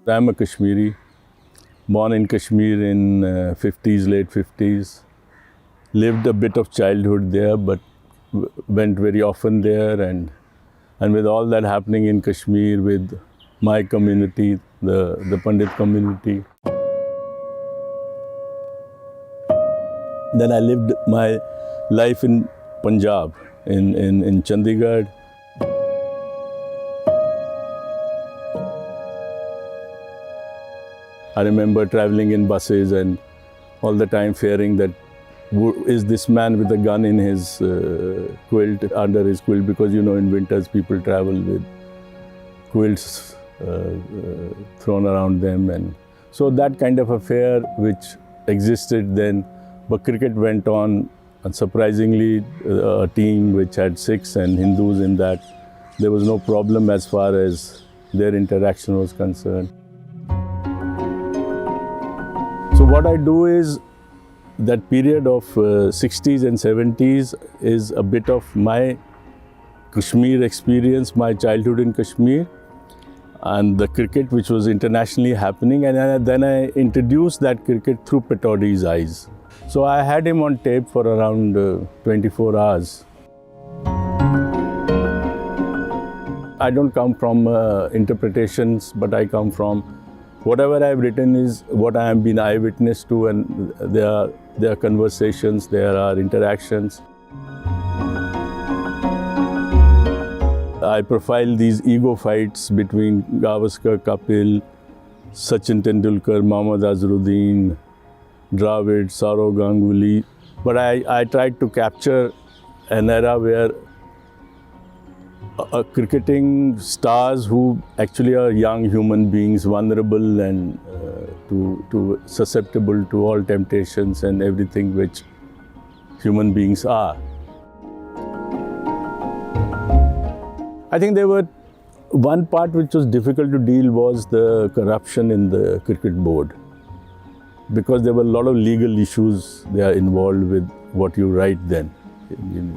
I'm a Kashmiri, born in Kashmir in 50s, late 50s. Lived a bit of childhood there, but went very often there. And with all that happening in Kashmir, with my community, the Pandit community, then I lived my life in Punjab, in Chandigarh. I remember traveling in buses and all the time fearing that is this man with a gun in his quilt, under his quilt, because you know in winters people travel with quilts thrown around them, and so that kind of a fear which existed then. But cricket went on, and surprisingly a team which had Sikhs and Hindus in that, there was no problem as far as their interaction was concerned. So what I do is, that period of 60s and 70s is a bit of my Kashmir experience, my childhood in Kashmir, and the cricket which was internationally happening, and then I introduced that cricket through Pataudi's eyes. So I had him on tape for around 24 hours. I don't come from interpretations, but I come from whatever I've written is what I have been eyewitness to, and there are conversations, there are interactions. I profile these ego fights between Gavaskar, Kapil, Sachin Tendulkar, Mohammad Azharuddin, Dravid, Saurav Ganguly. But I tried to capture an era where cricketing stars who actually are young human beings, vulnerable and to susceptible to all temptations and everything which human beings are. I think there were one part which was difficult to deal was the corruption in the cricket board, because there were a lot of legal issues they are involved with what you write then.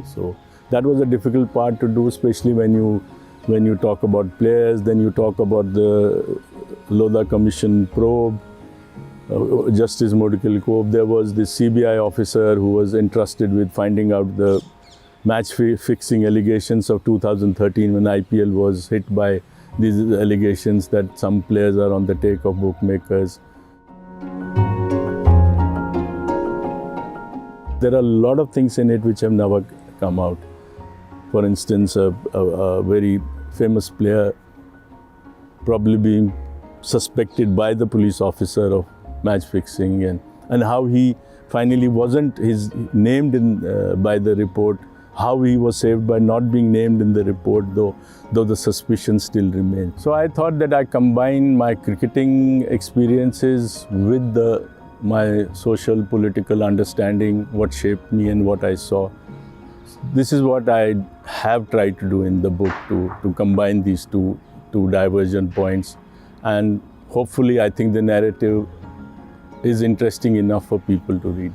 So that was a difficult part to do, especially when you talk about players, then you talk about the Lodha Commission probe, Justice Modical Cove. There was this CBI officer who was entrusted with finding out the match fixing allegations of 2013 when IPL was hit by these allegations that some players are on the take of bookmakers. There are a lot of things in it which have never come out. For instance, a very famous player probably being suspected by the police officer of match fixing, and how he finally wasn't named in by the report, how he was saved by not being named in the report, though the suspicion still remained. So I thought that I combine my cricketing experiences with my social political understanding, what shaped me and what I saw. This is what I have tried to do in the book, to combine these two divergent points, and hopefully I think the narrative is interesting enough for people to read.